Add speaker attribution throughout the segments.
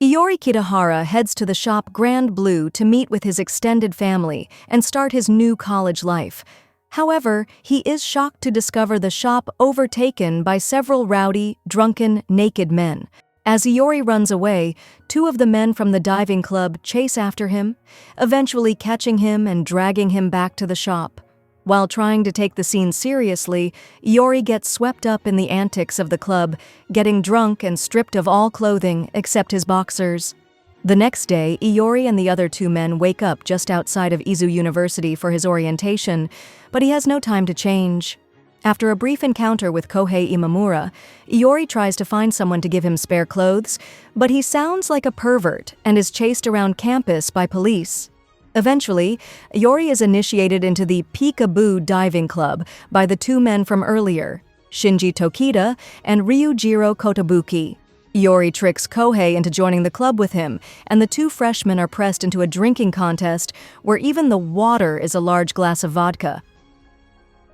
Speaker 1: Iori Kitahara heads to the shop Grand Blue to meet with his extended family and start his new college life. However, he is shocked to discover the shop overtaken by several rowdy, drunken, naked men. As Iori runs away, two of the men from the diving club chase after him, eventually catching him and dragging him back to the shop. While trying to take the scene seriously, Iori gets swept up in the antics of the club, getting drunk and stripped of all clothing except his boxers. The next day, Iori and the other two men wake up just outside of Izu University for his orientation, but he has no time to change. After a brief encounter with Kohei Imamura, Iori tries to find someone to give him spare clothes, but he sounds like a pervert and is chased around campus by police. Eventually, Iori is initiated into the Peekaboo Diving Club by the two men from earlier, Shinji Tokita and Ryujiro Kotobuki. Iori tricks Kohei into joining the club with him, and the two freshmen are pressed into a drinking contest where even the water is a large glass of vodka.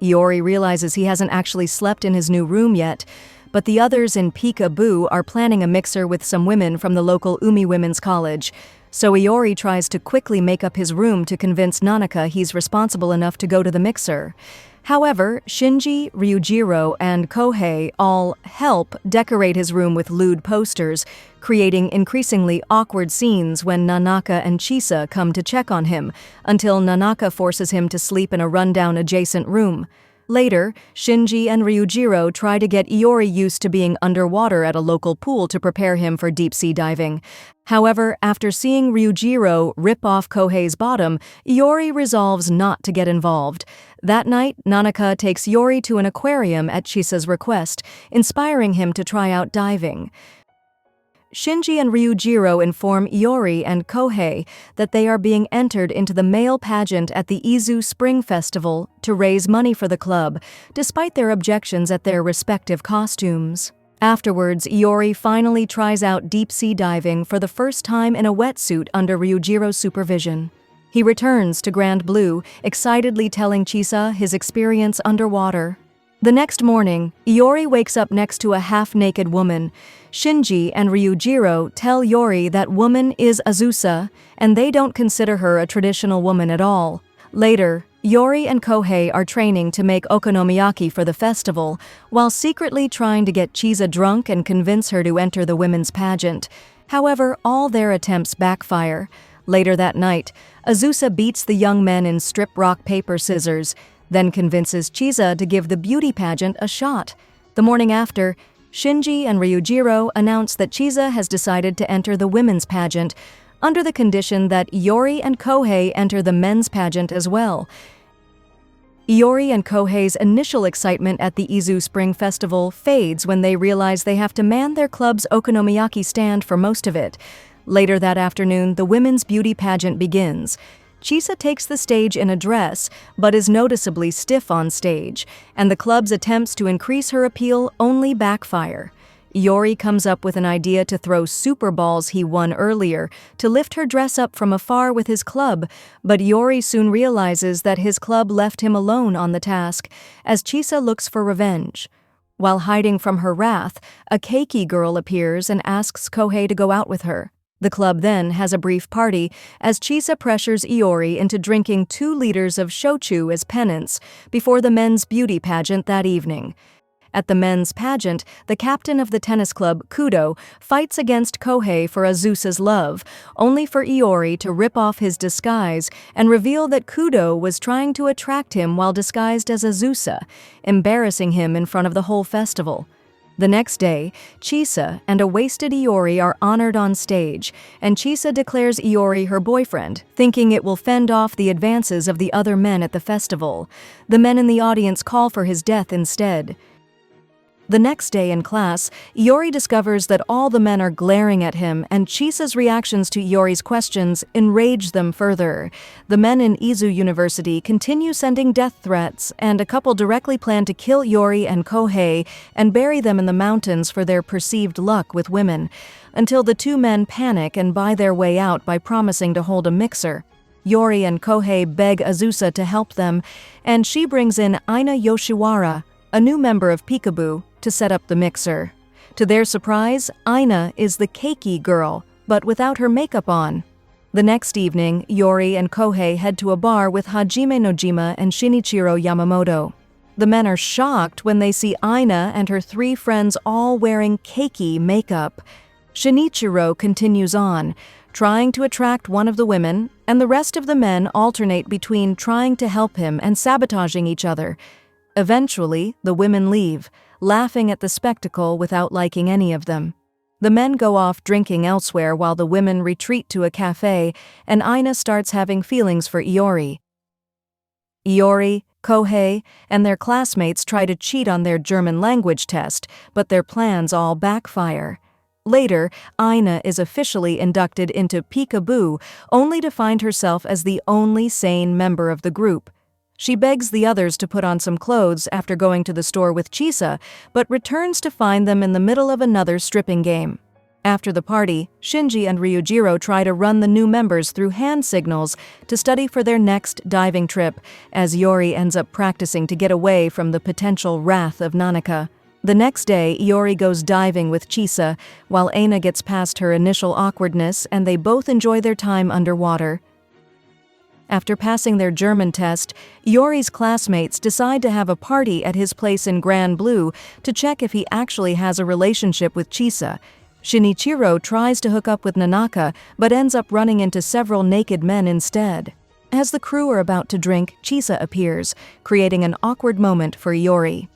Speaker 1: Iori realizes he hasn't actually slept in his new room yet, but the others in Peekaboo are planning a mixer with some women from the local Umi Women's College, so Iori tries to quickly make up his room to convince Nanaka he's responsible enough to go to the mixer. However, Shinji, Ryujiro, and Kohei all help decorate his room with lewd posters, creating increasingly awkward scenes when Nanaka and Chisa come to check on him, until Nanaka forces him to sleep in a rundown adjacent room. Later, Shinji and Ryujiro try to get Iori used to being underwater at a local pool to prepare him for deep-sea diving. However, after seeing Ryujiro rip off Kohei's bottom, Iori resolves not to get involved. That night, Nanaka takes Iori to an aquarium at Chisa's request, inspiring him to try out diving. Shinji and Ryujiro inform Iori and Kohei that they are being entered into the male pageant at the Izu Spring Festival to raise money for the club, despite their objections at their respective costumes. Afterwards, Iori finally tries out deep-sea diving for the first time in a wetsuit under Ryujiro's supervision. He returns to Grand Blue, excitedly telling Chisa his experience underwater. The next morning, Iori wakes up next to a half-naked woman. Shinji and Ryujiro tell Iori that woman is Azusa, and they don't consider her a traditional woman at all. Later, Iori and Kohei are training to make okonomiyaki for the festival, while secretly trying to get Chisa drunk and convince her to enter the women's pageant. However, all their attempts backfire. Later that night, Azusa beats the young men in strip rock paper scissors, then convinces Chisa to give the beauty pageant a shot. The morning after, Shinji and Ryujiro announce that Chisa has decided to enter the women's pageant, under the condition that Iori and Kohei enter the men's pageant as well. Iori and Kohei's initial excitement at the Izu Spring Festival fades when they realize they have to man their club's okonomiyaki stand for most of it. Later that afternoon, the women's beauty pageant begins. Chisa takes the stage in a dress, but is noticeably stiff on stage, and the club's attempts to increase her appeal only backfire. Iori comes up with an idea to throw super balls he won earlier to lift her dress up from afar with his club, but Iori soon realizes that his club left him alone on the task, as Chisa looks for revenge. While hiding from her wrath, a keiki girl appears and asks Kohei to go out with her. The club then has a brief party as Chisa pressures Iori into drinking 2 liters of shochu as penance before the men's beauty pageant that evening. At the men's pageant, the captain of the tennis club, Kudo, fights against Kohei for Azusa's love, only for Iori to rip off his disguise and reveal that Kudo was trying to attract him while disguised as Azusa, embarrassing him in front of the whole festival. The next day, Chisa and a wasted Iori are honored on stage, and Chisa declares Iori her boyfriend, thinking it will fend off the advances of the other men at the festival. The men in the audience call for his death instead. The next day in class, Iori discovers that all the men are glaring at him, and Chisa's reactions to Iori's questions enrage them further. The men in Izu University continue sending death threats, and a couple directly plan to kill Iori and Kohei and bury them in the mountains for their perceived luck with women, until the two men panic and buy their way out by promising to hold a mixer. Iori and Kohei beg Azusa to help them, and she brings in Ina Yoshiwara, a new member of Peekaboo, to set up the mixer. To their surprise, Ina is the keiki girl, but without her makeup on. The next evening, Iori and Kohei head to a bar with Hajime Nojima and Shinichiro Yamamoto. The men are shocked when they see Aina and her 3 friends all wearing keiki makeup. Shinichiro continues on, trying to attract one of the women, and the rest of the men alternate between trying to help him and sabotaging each other. Eventually, the women leave, laughing at the spectacle without liking any of them. The men go off drinking elsewhere while the women retreat to a cafe, and Aina starts having feelings for Iori. Iori, Kohei, and their classmates try to cheat on their German language test, but their plans all backfire. Later, Aina is officially inducted into Peekaboo, only to find herself as the only sane member of the group. She begs the others to put on some clothes after going to the store with Chisa, but returns to find them in the middle of another stripping game. After the party, Shinji and Ryujiro try to run the new members through hand signals to study for their next diving trip, as Iori ends up practicing to get away from the potential wrath of Nanaka. The next day, Iori goes diving with Chisa, while Aina gets past her initial awkwardness and they both enjoy their time underwater. After passing their German test, Iori's classmates decide to have a party at his place in Grand Blue to check if he actually has a relationship with Chisa. Shinichiro tries to hook up with Nanaka, but ends up running into several naked men instead. As the crew are about to drink, Chisa appears, creating an awkward moment for Iori.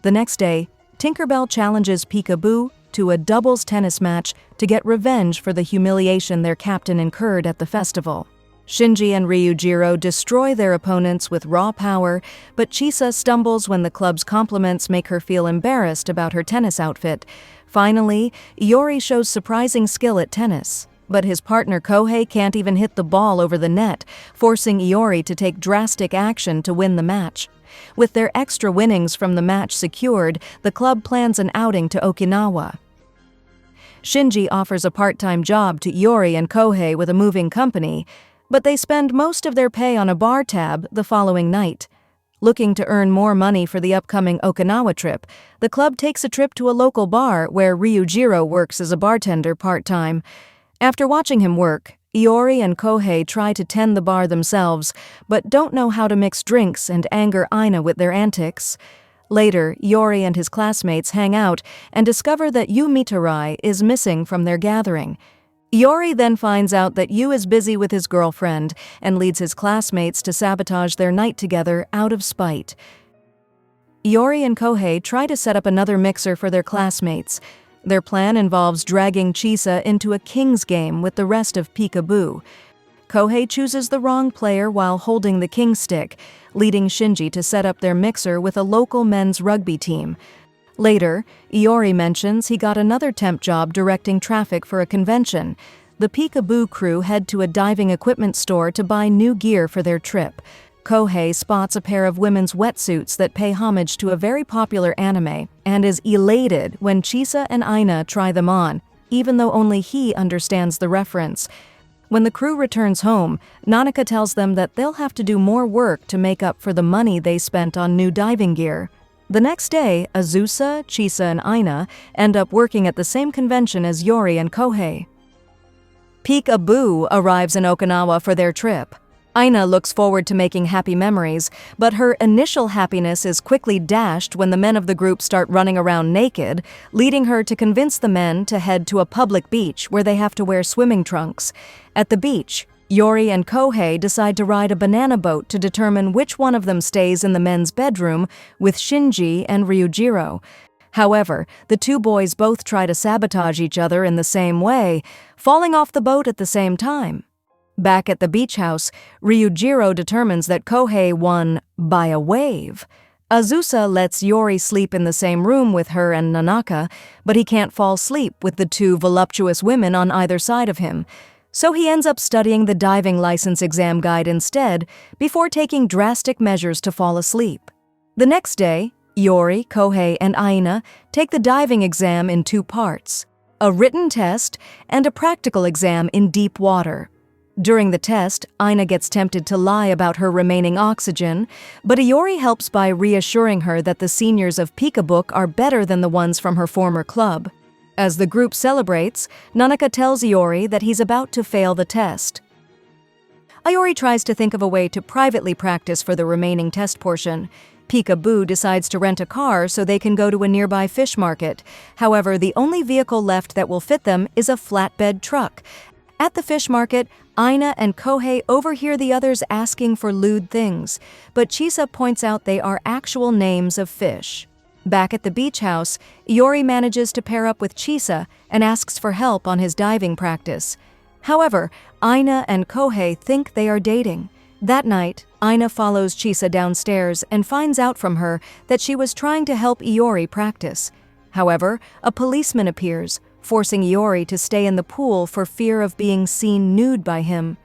Speaker 1: The next day, Tinkerbell challenges Peekaboo to a doubles tennis match to get revenge for the humiliation their captain incurred at the festival. Shinji and Ryujiro destroy their opponents with raw power, but Chisa stumbles when the club's compliments make her feel embarrassed about her tennis outfit. Finally, Iori shows surprising skill at tennis, but his partner Kohei can't even hit the ball over the net, forcing Iori to take drastic action to win the match. With their extra winnings from the match secured, the club plans an outing to Okinawa. Shinji offers a part-time job to Iori and Kohei with a moving company, but they spend most of their pay on a bar tab the following night. Looking to earn more money for the upcoming Okinawa trip, the club takes a trip to a local bar where Ryujiro works as a bartender part-time. After watching him work, Iori and Kohei try to tend the bar themselves, but don't know how to mix drinks and anger Aina with their antics. Later, Iori and his classmates hang out and discover that Yu Mitarai is missing from their gathering. Iori then finds out that Yu is busy with his girlfriend and leads his classmates to sabotage their night together out of spite. Iori and Kohei try to set up another mixer for their classmates. Their plan involves dragging Chisa into a king's game with the rest of Peekaboo. Kohei chooses the wrong player while holding the king stick, leading Shinji to set up their mixer with a local men's rugby team. Later, Iori mentions he got another temp job directing traffic for a convention. The Peekaboo crew head to a diving equipment store to buy new gear for their trip. Kohei spots a pair of women's wetsuits that pay homage to a very popular anime and is elated when Chisa and Aina try them on, even though only he understands the reference. When the crew returns home, Nanaka tells them that they'll have to do more work to make up for the money they spent on new diving gear. The next day, Azusa, Chisa, and Aina end up working at the same convention as Iori and Kohei. Peekaboo arrives in Okinawa for their trip. Aina looks forward to making happy memories, but her initial happiness is quickly dashed when the men of the group start running around naked, leading her to convince the men to head to a public beach where they have to wear swimming trunks. At the beach, Iori and Kohei decide to ride a banana boat to determine which one of them stays in the men's bedroom with Shinji and Ryujiro. However, the two boys both try to sabotage each other in the same way, falling off the boat at the same time. Back at the beach house, Ryujiro determines that Kohei won by a wave. Azusa lets Iori sleep in the same room with her and Nanaka, but he can't fall asleep with the two voluptuous women on either side of him. So he ends up studying the diving license exam guide instead, before taking drastic measures to fall asleep. The next day, Iori, Kohei, and Aina take the diving exam in 2 parts, a written test and a practical exam in deep water. During the test, Aina gets tempted to lie about her remaining oxygen, but Iori helps by reassuring her that the seniors of Peekaboo are better than the ones from her former club. As the group celebrates, Nanaka tells Iori that he's about to fail the test. Iori tries to think of a way to privately practice for the remaining test portion. Peekaboo decides to rent a car so they can go to a nearby fish market. However, the only vehicle left that will fit them is a flatbed truck. At the fish market, Aina and Kohei overhear the others asking for lewd things, but Chisa points out they are actual names of fish. Back at the beach house, Iori manages to pair up with Chisa and asks for help on his diving practice. However, Aina and Kohei think they are dating. That night, Aina follows Chisa downstairs and finds out from her that she was trying to help Iori practice. However, a policeman appears, forcing Iori to stay in the pool for fear of being seen nude by him.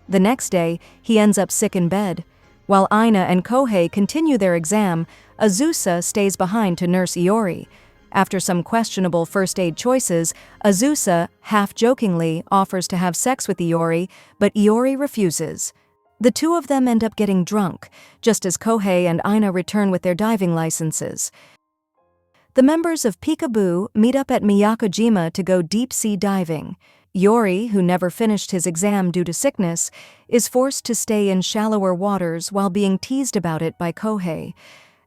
Speaker 1: The next day, he ends up sick in bed. While Aina and Kohei continue their exam, Azusa stays behind to nurse Iori. After some questionable first aid choices, Azusa, half-jokingly, offers to have sex with Iori, but Iori refuses. The two of them end up getting drunk, just as Kohei and Aina return with their diving licenses. The members of Peekaboo meet up at Miyakojima to go deep-sea diving. Iori, who never finished his exam due to sickness, is forced to stay in shallower waters while being teased about it by Kohei.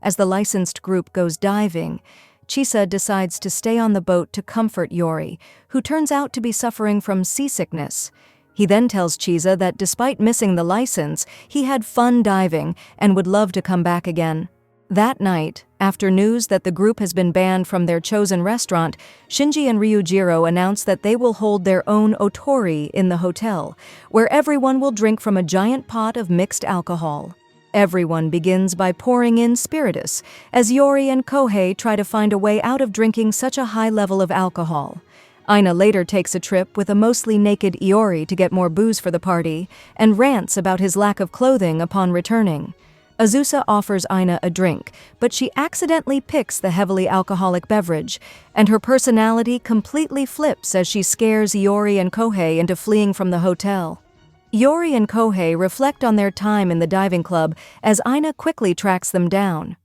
Speaker 1: As the licensed group goes diving, Chisa decides to stay on the boat to comfort Iori, who turns out to be suffering from seasickness. He then tells Chisa that despite missing the license, he had fun diving and would love to come back again. That night, after news that the group has been banned from their chosen restaurant, Shinji and Ryujiro announce that they will hold their own Otori in the hotel, where everyone will drink from a giant pot of mixed alcohol. Everyone begins by pouring in spiritus, as Iori and Kohei try to find a way out of drinking such a high level of alcohol. Aina later takes a trip with a mostly naked Iori to get more booze for the party, and rants about his lack of clothing upon returning. Azusa offers Aina a drink, but she accidentally picks the heavily alcoholic beverage, and her personality completely flips as she scares Iori and Kohei into fleeing from the hotel. Iori and Kohei reflect on their time in the diving club as Aina quickly tracks them down.